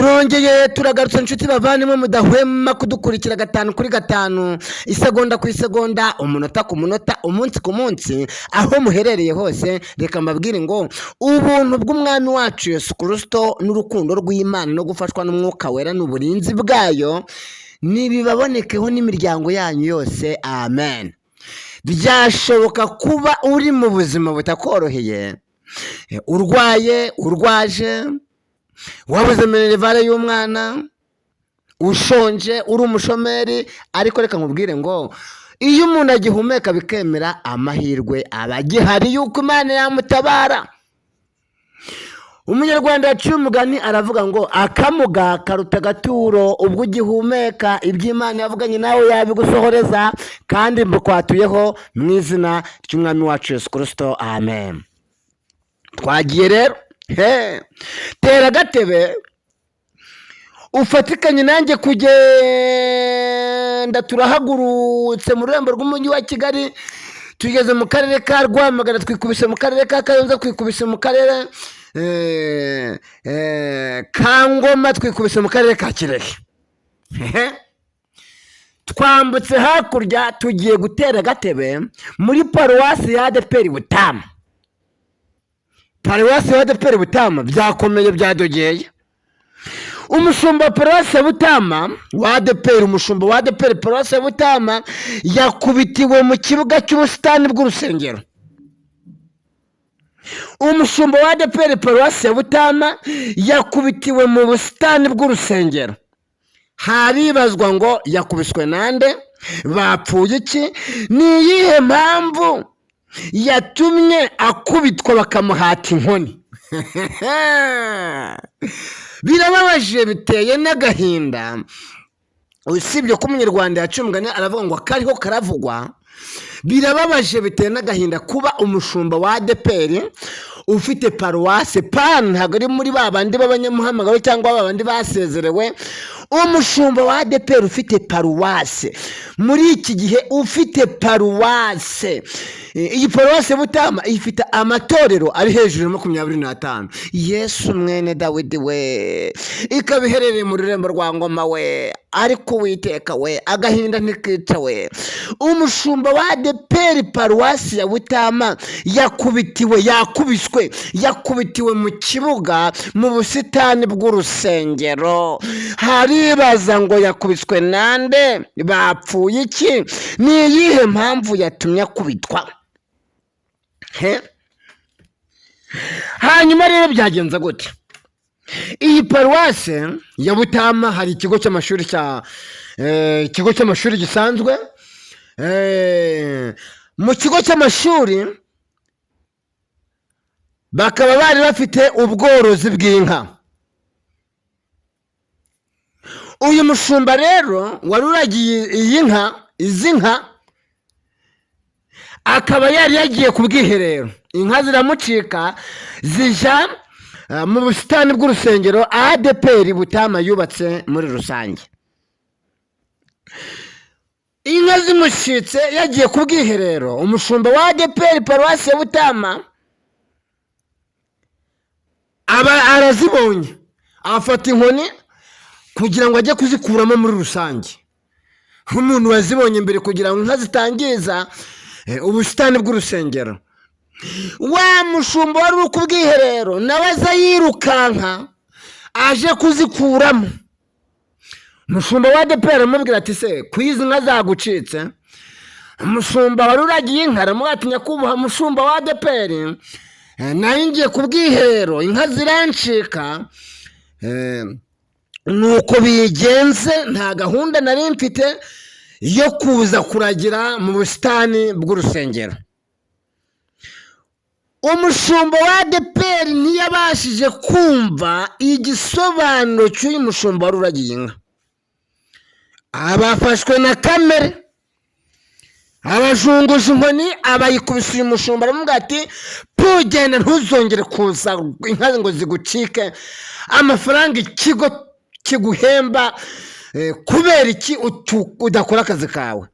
turongeye turagarutse inshuti bavandimwe mudahwema kudukurikira 5 kuri 5 isegonda ku isegonda umunota ku munota umunsi ku munsi aho muherereye hose. Reka mbabwire ngo ubuntu bw'umwami wacu Yesu Kristo n'urukundo rw'Imana no gufashwa n'umwuka wera n'uburinzi bwayo nibibabonekeho n'imiryango yanyu yose, amen. Byashoboka kuba uri mu buzima butakoroheye, urwaye, urwaje, wabuze minerivare y'umwana, ushonje, uri umushomeri, ariko reka nkubwire ngo iyo umuntu agihumeka bikemera, amahirwe aba agihari yuko Imana yamutabara. Umunyarwanda yaciye umugani aravuga ngo akamuga karuta agaturo, ubwo ugihumeka iby'Imana yavuganye nawe yabigusohoreza, kandi mbukwatuyeho mu izina ry'umwami wacu Yesu Kristo, amen. Twagiye rero, tera agatebe ufatikanye nanjye kugenda. Turahagurutse mu rurembo rw'umujyi wa Kigali, tugeze mu karere ka Rwamagana, twikubise mu karere ka Kayonza, twikubise mu karere ka Ngoma, twikubise mu karere ka Kirehe. Twambutse hakurya tugiye gutera agatebe muri paruwasi ya ADEPR Butama. Paruwasi ya ADEPR Butama byakomeye, byadogeye. Umushumba wa paruwasi ya Butama wa ADEPR, umushumba wa ADEPR paruwasi ya Butama yakubitiwe mu kibuga cy'ubusitani bw'urusengero. Umushumba wa ADEPR paruwasi ya Butama yakubitiwe mu busitani bw'urusengero. Haribazwa ngo yakubiswe nande, bapfuye iki, ni iyihe mpamvu yatumye akubitwa bakamuhata inkoni? Birababaje, biteye n'agahinda. Usibye ko umunyarwanda yaciye umugani aravuga ngo akariho karavugwa, birababaje biteye n'agahinda kuba umushumba wa ADEPR ufite paruwase pan, ntabwo ari muri babandi b'abanyamuhamagaro cyangwa babandi basezerewe. Umushumba wa ADEPR ufite paruwase, muri iki gihe ufite paruwase. Iyi paruwase Butama ifite amatorero ari hejuru ya 25. Yesu mwene Dawidi we, ikaba iherereye mu rurembo rwa Ngoma we, ariko Uwiteka we, agahinda ntikica we. Umushumba wa ADEPR paruwasi ya Butama yakubitiwe mu kibuga mu busitani bw'urusengero. Haribaza ngo yakubiswe nande, bapfuye iki, ni iyihe mpamvu yatumye akubitwa? Hanyuma rero byagenze gute? Iyi paruwase ya Butama hari ikigo cy'amashuri gisanzwe. Mu kigo cy'amashuri bakaba bari bafite ubworozi bw'inka. Uyu mushumba rero wari uragiye izi nka akaba yari yagiye ku bwiherero, inka ziramucika zijya mu busitani bw'urusengero ADEPR Butama yubatse muri rusange. Inka zimucitse yagiye ku bwiherero, umushumba wa ADEPR paruwasi ya Butama arazibonye, afata inkoni kugira ngo ajye kuzikuramo muri rusange, nk'umuntu wazibonye mbere kugira ngo inka zitangiza ubusitani bw'urusengero. Wa mushumba wari uri ku bwiherero nawe aza yirukanka aje kuzikuramo. Umushumba wa ADEPR amubwira ati se kwizi nka zagucitse? Umushumba wari uragiye inka aramubwira ati nyakubahwa mushumba wa ADEPR, nayo ngiye ku bwiherero inka zirancika, nuko bigenze, nta gahunda nari mfite yo kuza kuragira mu busitani bw'urusengero. Umushumba wa ADEPR ntiyabashije kumva igisobanuro cy'uyu mushumba wari uragiye inka. Abafashwe na kamere, abajunguza inkoni, abayikubise uyu mushumba aramubwira ati tugenda, ntuzongere kuza inka ngo zigucike, amafaranga ikigo kiguhemba kubera iki udakora akazi kawe.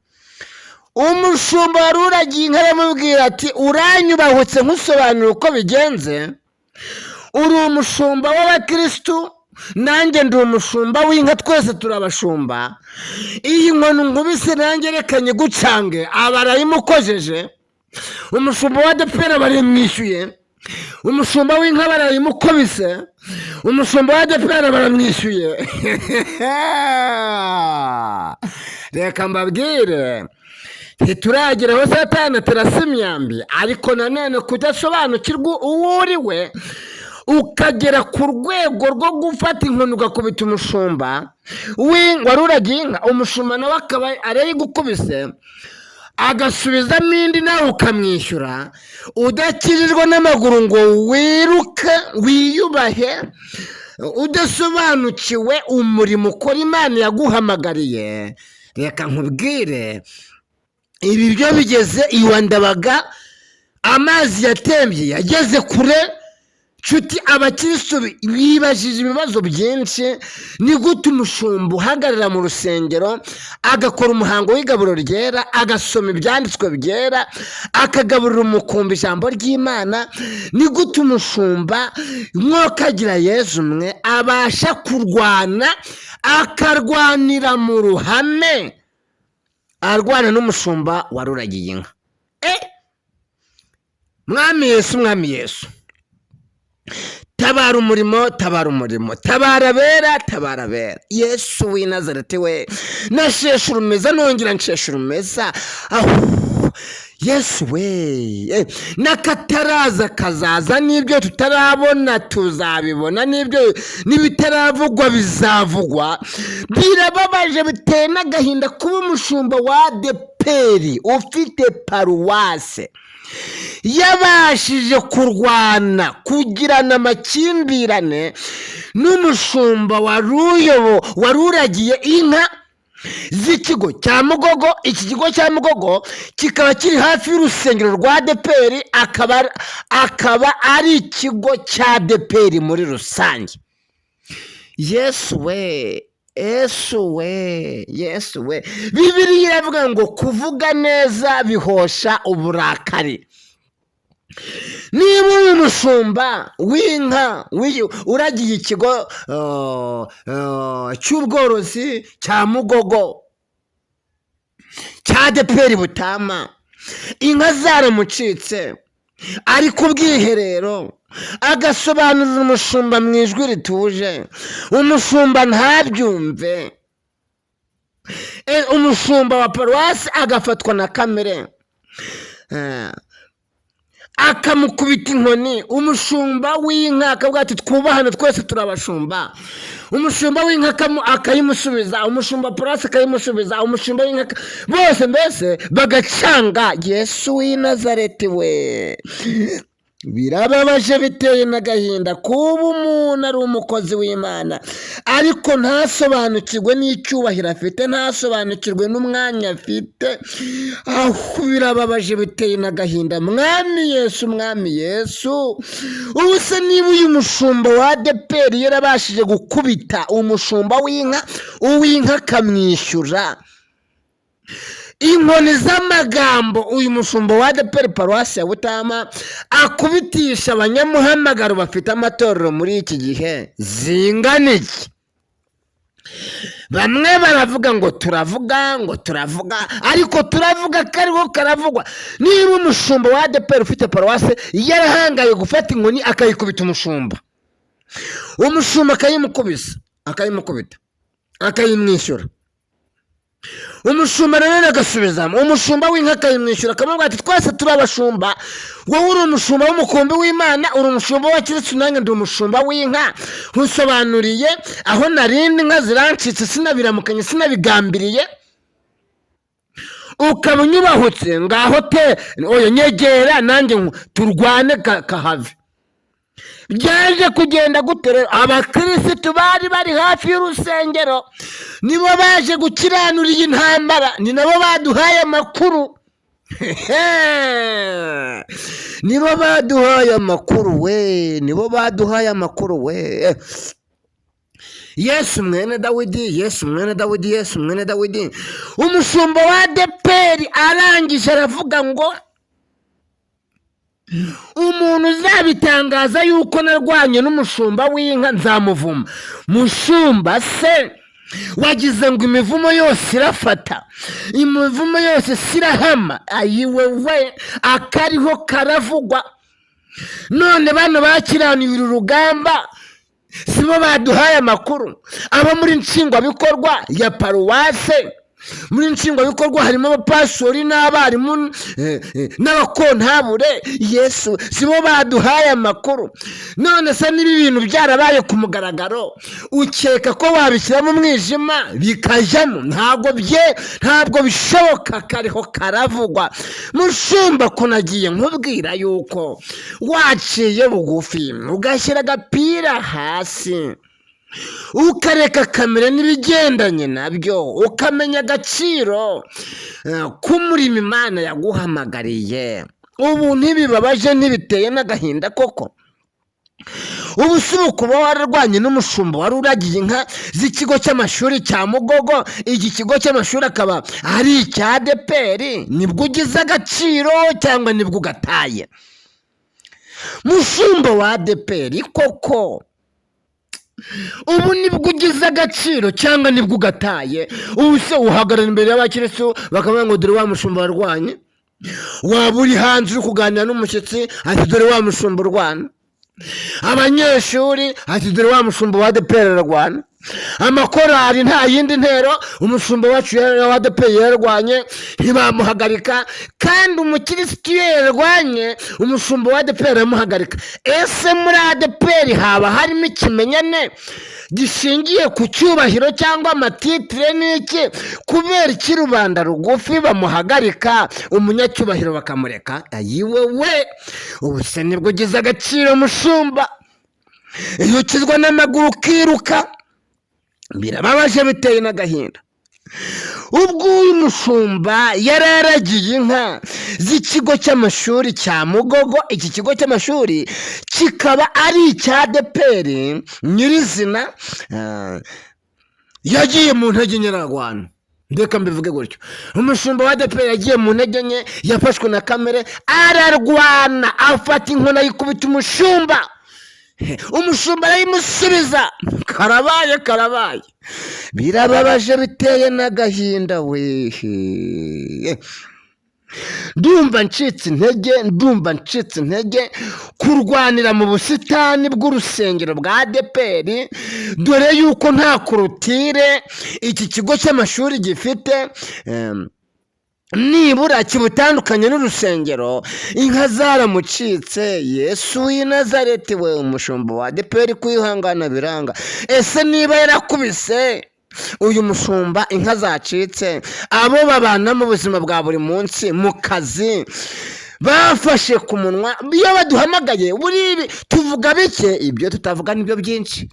Umushumba wari uragiye inka aramubwira ati uranyubahutse nkusobanura uko bigenze, uri umushumba w'abakristu nanjye ndi umushumba w'inka, twese turabashumba. Iyi nkoni nkubise nanjye reka nyigucange, aba arayimukojeje. Umushumba wa ADEPR baramwishyuye, umushumba w'inka barayimukubise, umushumba wa ADEPR baramwishyuye. Reka mbabwire, ntiturageraho Satani aterasa imyambi, ariko nanone kudasobanukirwa uwo uri we ukagera ku rwego rwo gufata inkoni ugakubita umushumba wari uragiye inka, umushumba nawe akaba arayigukubise agasubizamo indi nawe ukamwishyura, udakijijwe n'amaguru ngo wiruke wiyubahe, udasobanukiwe umurimo ukora Imana yaguhamagariye. Reka nkubwire, ibi byo bigeze iwa Ndabaga, amazi yatembye yageze kure. Nshuti, abakristo bibajije ibibazo byinshi. Ni gute umushumba uhagarara mu rusengero agakora umuhango w'igaburo ryera, agasoma ibyanditswe byera, akagaburira umukumbi ijambo ry'Imana? Ni gute umushumba mwokagira Yezu umwe abasha kurwana, akarwanira mu ruhame, arwana n'umushumba wari uragiye inka? Mwami Yesu, mwami Yesu, tabara umurimo, tabara umurimo, tabara abera, tabara abera. Yesu w'i Nazareti we, nasheshe urumeza nongera nsheshe urumeza. Yesu we, n'akataraza kazaza, n'ibyo tutarabona tuzabibona, n'ibitaravugwa bizavugwa. Birababaje, biteye n'agahinda kuba umushumba wa ADEPR ufite paruwase yabashije kurwana, kugirana amakimbirane n'umushumba wari uragiye inka z'ikigo cya Mugogo. Iki kigo cya Mugogo kikaba kiri hafi y'urusengero rwa ADEPR, akaba ari ikigo cya ADEPR muri rusange. Yesu we, Yesu we, Yesu we. Bibiliya iravuga ngo kuvuga neza bihosha uburakari. Niba uri umushumba w'inka uragiye ikigo cy'ubworozi cya Mugogo cya ADEPR Butama, inka zaramucitse, ari ku bwiherero, agasobanurira umushumba mu ijwi rituje, umushumba ntabyumve, umushumba wa paruwasi agafatwa na kamere, akamukubita inkoni. Umushumba w'inka akavuga ati twubahane, twese turabashumba. Umushumba w'inka akayimusubiza, umushumba paruwasi akayimusubiza, umushumba w'inka, bose mbese bagacanga. Yesu w'i Nazareti we, birababaje, biteye n'agahinda kuba umuntu ari umukozi w'Imana ariko ntasobanukirwe n'icyubahiro afite, ntasobanukirwe n'umwanya afite. Birababaje, biteye n'agahinda. Mwami Yesu, mwami Yesu, ubu se niba uyu mushumba wa ADEPR yarabashije gukubita umushumba w'inka, uw'inka akamwishyura inkoni z'amagambo, uyu mushumba wa ADEPR paruwasi ya Butama akubitisha abanyamuhamagaro bafite amatorero muri iki gihe zingana iki? Bamwe baravuga ngo turavuga, ariko turavuga kariho karavugwa. Niba umushumba wa ADEPR ufite paruwasi yarahangaye gufata inkoni akayikubita umushumba akayimukubita, akayimwishyura, umushumba rero agasubizamo, umushumba w'inka akayimwishyura, akamubwira ati twese turabashumba, wowe uri umushumba w'umukumbi w'Imana, uri umushumba wa Kristo, nanjye ndi umushumba w'inka. Nkusobanuriye aho narindi inka zirancitse, sinabiramukanye, sinabigambiriye, ukaba unyubahutse, ngaho oya nyegera nanjye turwane kahave. Byaje kugenda gute rero? Abakirisitu bari hafi y'urusengero nibo baje gukiranura iyi ntambara, ni nabo baduhaye amakuru. Nibo baduhaye amakuru we, Yesu mwene Dawidi. Umushumba wa ADEPR arangije aravuga ngo umuntu uzabitangaza yuko narwanye n'umushumba w'inka nzamuvuma. Mushumba se wagize ngo imivumo yose irafata, imivumo yose sirahama, ayiwewe akariho karavugwa. None bano bakiraniye uru rugamba sibo baduhaye amakuru? Abo muri nshingwabikorwa ya paruwase, muri nshingwabikorwa harimo abapastori n'abarimu n'abakontabure, Yesu sibo baduhaye amakuru? None se niba ibintu byarabaye ku mugaragaro, ukeka ko wabishyira mu mwijima bikajyamo? Ntabwo bishoboka, kariho karavugwa. Mushumba ko nagiye nkubwira yuko waciye bugufi ugashyira agapira hasi, ukareka kamera n'ibigendanye nabyo, ukamenya agaciro k'umurimo Imana yaguhamagariye, ubu ntibibabaje ntibiteye n'agahinda koko? Ubu si ukuba wararwanye n'umushumba wari uragiye inka z'ikigo cy'amashuri cya Mugogo, iki kigo cy'amashuri akaba ari icya ADEPR, nibwo ugize agaciro cyangwa nibwo ugataye? Mushumba wa ADEPR koko, ubu nibwo ugize agaciro cyangwa nibwo ugataye? Ubu se uhagarara imbere y'abakirisitu bakavuga ngo dore wa mushumba warwanye? Waba uri hanze uri kuganira n'umushyitsi ati dore wa mushumba urwana? Abanyeshuri ati dore wa mushumba wa ADEPR ararwana? Amakorari nta yindi ntero umushumba wacu wa ADEPR yararwanye ntibamuhagarika, kandi umukirisitu iyo yararwanye umushumba wa ADEPR aramuhagarika. Ese muri ADEPR haba harimo ikimenyane gishingiye ku cyubahiro cyangwa amatitire n'iki? Kubera iki rubanda rugufi bamuhagarika, umunyacyubahiro bakamureka? Ayiwewe, ubu se nibwo ugize agaciro mushumba? Iyo ukizwa n'amaguru ukiruka birababaje biteye n'agahinda. Ubwo uyu mushumba yararagiye inka z'ikigo cy'amashuri cya Mugogo, iki kigo cy'amashuri kikaba ari icya ADEPR nyirizina, yagiye mu ntege nke ararwana. Ndeka mbivuge gutyo, umushumba wa ADEPR yagiye mu ntege nke, yafashwe na kamere ararwana, afata inkoni ayikubita umushumba, umushumba arayimusubiza. Karabaye. Birababaje biteye n'agahinda wehe. Ndumva ncitse intege kurwanira mu busitani bw'urusengero bwa ADEPR, dore yuko nta korotire iki kigo cy'amashuri gifite, nibura kibutandukanye n'urusengero. Inka zaramucitse. Yesu w'i Nazareti we, umushumba wa ADEPR kwihangana biranga. Ese niba yarakubise uyu mushumba inka zacitse, abo babana mu buzima bwa buri munsi mu kazi bafashe ku munwa, iyo baduhamagaye buri tuvuga bike, ibyo tutavuga nibyo byinshi.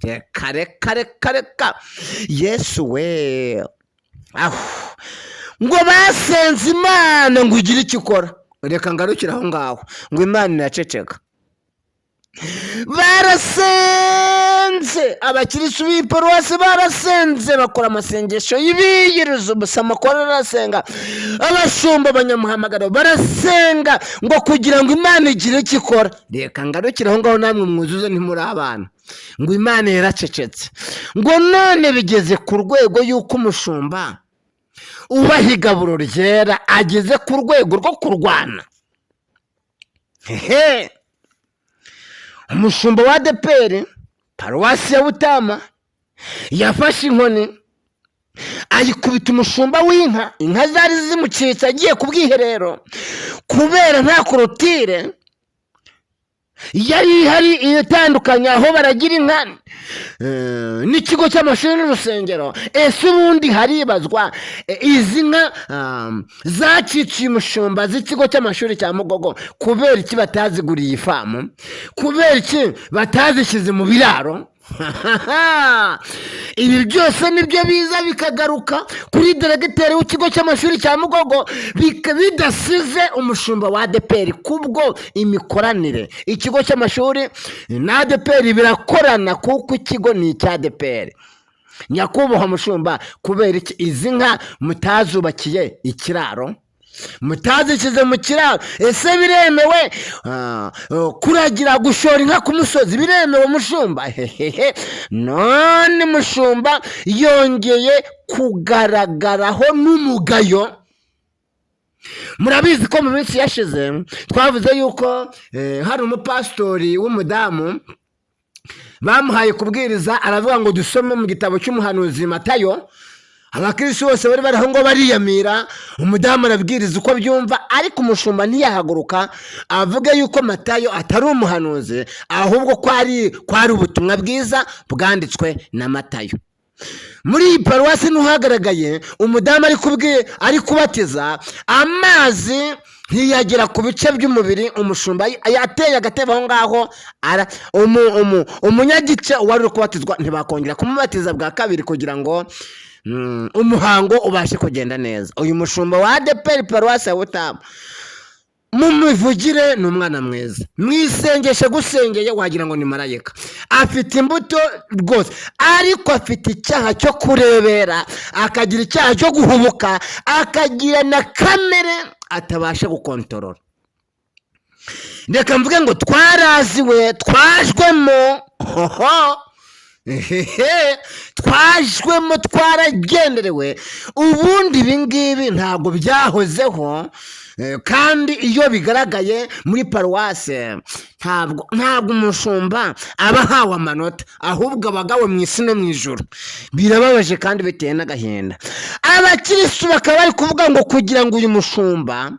Reka Yesu we, ngo basenze Imana ngo ugire icyo ukora. Reka ngarukire aho ngaho, ngo Imana iraceceka. Barasenze, abakirisitu b'iparuwasi barasenze, bakora amasengesho y'ibiyiriza ubusa, amakorari arasenga, abashumba abanyamuhamagaro barasenga ngo kugira ngo Imana igire icyo ikora. Reka ngarukire aho ngaho, namwe mwuzuze ntimuri abana. Ngo Imana yaracecetse. Ngo none bigeze ku rwego y'uko umushumba ubaha igaburo ryera ageze ku rwego rwo kurwana. Umushumba wa ADEPR paruwasi ya Butama yafashe inkoni ayikubita umushumba w'inka. Inka zari zimucitse agiye ku bwiherero, kubera nta korotire yari ihari itandukanye aho baragira inka n'ikigo cy'amashuri n'urusengero. Ese ubundi haribazwa, izi nka zaciciye umushumba z'ikigo cy'amashuri cya Mugogo kubera iki bataziguriye ifamu? Kubera iki batazishyize mu biraro? Ibi byose nibyo biza bikagaruka kuri diregiteri w'ikigo cy'amashuri cya Mugogo, bidasize umushumba wa ADEPR. Kubwo imikoranire ikigo cy'amashuri na ADEPR birakorana, kuko ikigo ni icya ADEPR. Nyakubahwa mushumba, kubera iki izi nka mutazubakiye ikiraro? mutazishyize mu kiraro. Ese biremewe kuragira gushora inka ku musozi? Biremewe mushumba? Hehehe. None mushumba yongeye kugaragaraho n'umugayo. Murabizi ko mu minsi yashize twavuze yuko hari umupasitori w'umudamu bamuhaye kubwiriza, aravuga ngo dusome mu gitabo cy'umuhanuzi Matayo. Abakristo bose bari baraho ngo bariyamira, umudamu arabwiriza uko byumva, ariko umushumba ntiyahaguruka avuga yuko Matayo atari umuhanuzi, ahubwo kwari ubutumwa bwiza bwanditswe na Matayo. Muri iyi paruwasi ntuhagaragaye umudamu ari kubatiza, amazi ntiyagera ku bice by'umubiri. Umushumba yateye agatebe aho ngaho, umunyagice wari uri kubatizwa ntibakongera kumubatiza bwa kabiri kugira ngo umuhango ubashe kugenda neza. Uyu mushumba wa ADEPR paruwasi ya Butamu, mu mivugire ni umwana mwiza, mwisengeshe gusengeye wagira ngo ni marayika, afite imbuto rwose, ariko afite icyaha cyo kurebera, akagira icyaha cyo guhubuka, akagira na kamere atabasha gukontorora. Reka mvuge ngo twaraziwe, twajwemo, twajwemo, twaragenderewe. Ubundi ibingibi ntabwo byahozeho, kandi iyo bigaragaye muri paruwase ntabwo umushumba aba ahawe amanota, ahubwo abagawe mu isi no mu ijuru. Birababaje kandi biteye n'agahinda. Abakirisitu bakaba bari kuvuga ngo kugira ngo uyu mushumba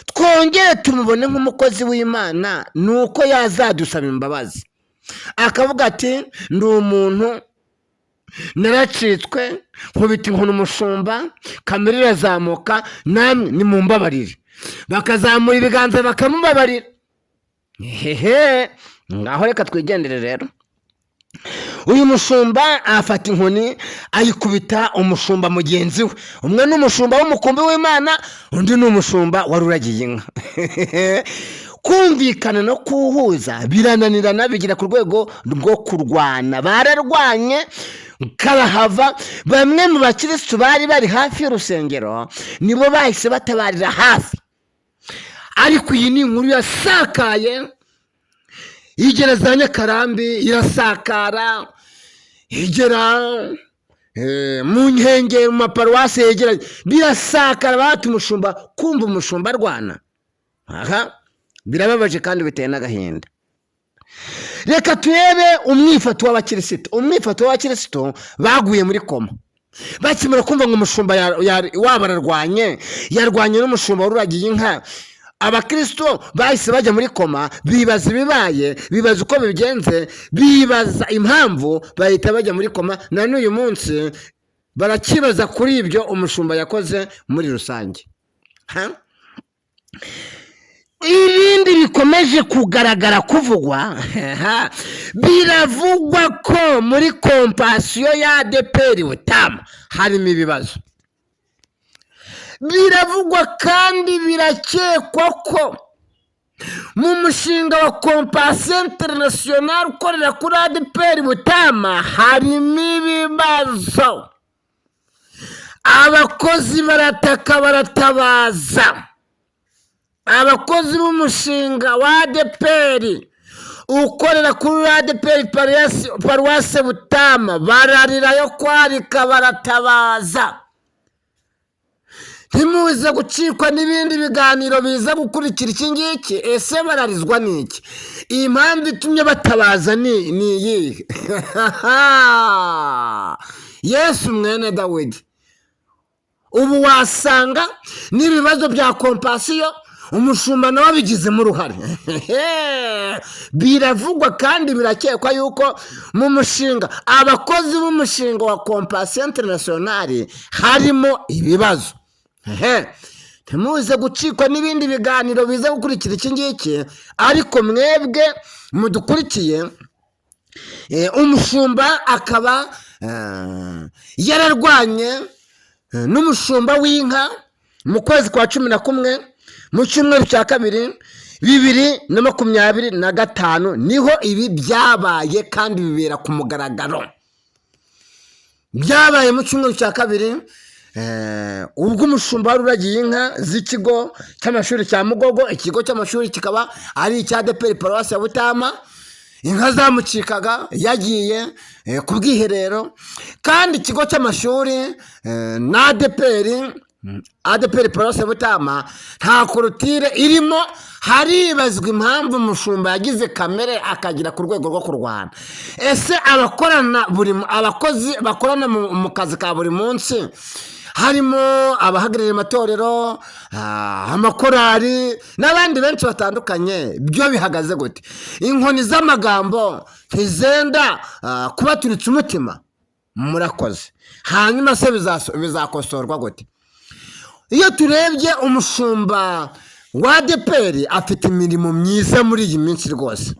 twongere tumubone nk'umukozi w'Imana, ni uko yazadusaba imbabazi, akavuga ati ndi umuntu naracitswe, nkubita inkoni umushumba, kamere irazamuka, namwe nimumbabarire. Bakazamura ibiganza bakamubabarira. Ngaho reka twigendere rero. Uyu mushumba afata inkoni ayikubita umushumba mugenzi we. Umwe ni umushumba w'umukumbi w'Imana, undi ni umushumba wari uragiye inka. Kumvikana no kuhuza birananirana, bigira ku rwego rwo kurwana. Bararwanye karahava. Bamwe mu bakirisitu bari hafi y'urusengero nibo bahise batabarira hafi, ariko iyi ni inkuru yasakaye, igera za Nyakarambi, irasakara, igera mu nkengero, mu maparuwasi yegeranye, birasakara. Bati umushumba, kumva umushumba arwana. Birababaje kandi biteye n'agahinda. Reka turebe umwifato w'abakirisitu. Umwifato w'abakirisitu baguye muri koma bakimara kumva ngo umushumba yarwanye n'umushumba w'uragiye inka. Abakristo bahise bajya muri koma, bibaza ibibaye, bibaza uko bigenze, bibaza impamvu, bahita bajya muri koma. Na n'uyu munsi barakibaza kuri ibyo umushumba yakoze muri rusange. Ibindi bikomeje kugaragara kuvugwa, biravugwa ko muri kompasiyo ya ADEPR Butamu harimo ibibazo. Biravugwa kandi birakekwa ko mu mushinga wa kompasiyo international ukorera kuri ADEPR Butamu harimo ibibazo. Abakozi barataka, baratabaza. Abakozi b'umushinga wa ADEPR ukorera kuri ADEPR paruwase Butamu bararirayo kwarika, baratabaza. Ntimuze gucikwa n'ibindi biganiro biza gukurikira iki ngiki. Ese bararizwa n'iki? Iyi mpamvu itumye batabaza ni iyihe? Yesu mwene Dawidi. Ubu wasanga n'ibibazo bya kompasiyo umushumba nawe abigizemo uruhare. Biravugwa kandi birakekwa yuko mu mushinga, abakozi b'umushinga wa kompasiyo international harimo ibibazo. Ntimuze gucikwa n'ibindi biganiro biza gukurikira iki ngiki, ariko mwebwe mudukurikiye, umushumba akaba yararwanye n'umushumba w'inka mu kwezi kwa 11 mu cyumweru cya kabiri 2025 niho ibi byabaye kandi bibera ku mugaragaro. Byabaye mu cyumweru cya kabiri ubwo umushumba wari uragiye inka z'ikigo cy'amashuri cya Mugogo, ikigo cy'amashuri kikaba ari icya ADEPR Paruwasi ya Butama. Inka zamucikaga yagiye ku bwiherero, kandi ikigo cy'amashuri na ADEPR Paruwasi ya Butama nta korutire irimo. Haribazwa impamvu umushumba yagize kamere akagira ku rwego rwo kurwana. Ese abakozi bakorana mu kazi ka buri munsi, harimo abahagarariye amatorero, amakorari n'abandi benshi batandukanye, byo bihagaze gute? Inkoni z'amagambo ntizenda kubaturitsa umutima? Murakoze. Hanyuma se bizakosorwa gute? Iyo turebye umushumba wa ADEPR afite imirimo myiza muri iyi minsi rwose.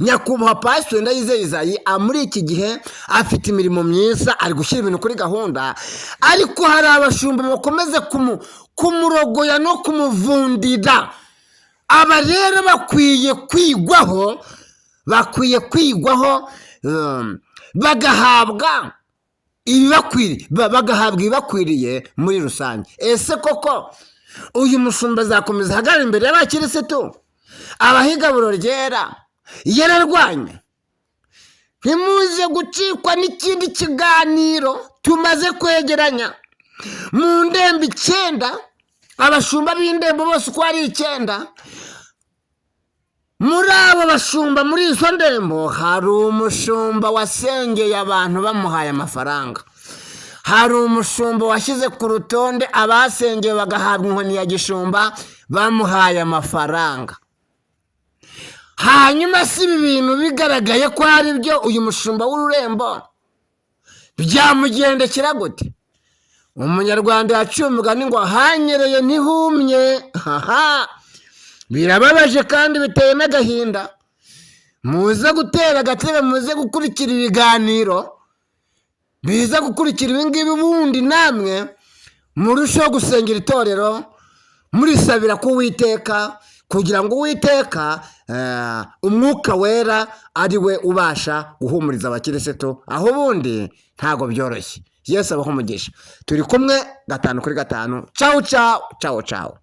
Nyakubahwa Pastor Ndayizeye Isaie muri iki gihe afite imirimo myiza, ari gushyira ibintu kuri gahunda, ariko hari abashumba bakomeze kumurogoya no kumuvundira. Aba rero bakwiye kwigwaho, bagahabwa ibibakwiriye muri rusange. Ese koko uyu mushumba azakomeza ahagarara imbere y'abakirisitu abahigaburo ryera yararwanya? Ntimuze gucikwa n'ikindi kiganiro tumaze kwegeranya. Mu ndembe 9, abashumba b'indembe bose uko ari 9, muri abo bashumba muri izo ndembo hari umushumba wasengeye abantu bamuhaye amafaranga. Hari umushumba washyize ku rutonde abasengeye bagahabwa inkoni ya gishumba bamuhaye amafaranga. Hanyuma si ibi bintu bigaragaye ko ari byo, uyu mushumba w'ururembo byamugendekera gute? Umunyarwanda yaciye umugani ngo hanyereye ntihumye. Birababaje kandi biteye n'agahinda. Muze gutera agatebe, muze gukurikira ibiganiro, biza gukurikira ibingibi, ubundi namwe murushaho gusengera itorero, murisabira ku Uwiteka, kugira ngo Uwiteka umwuka wera ari we ubasha guhumuriza abakirisitu. Aho ubundi ntago byoroshye. Yesu abaho umugisha. Turi kumwe 5 kuri 5. Ciao ciao ciao ciao.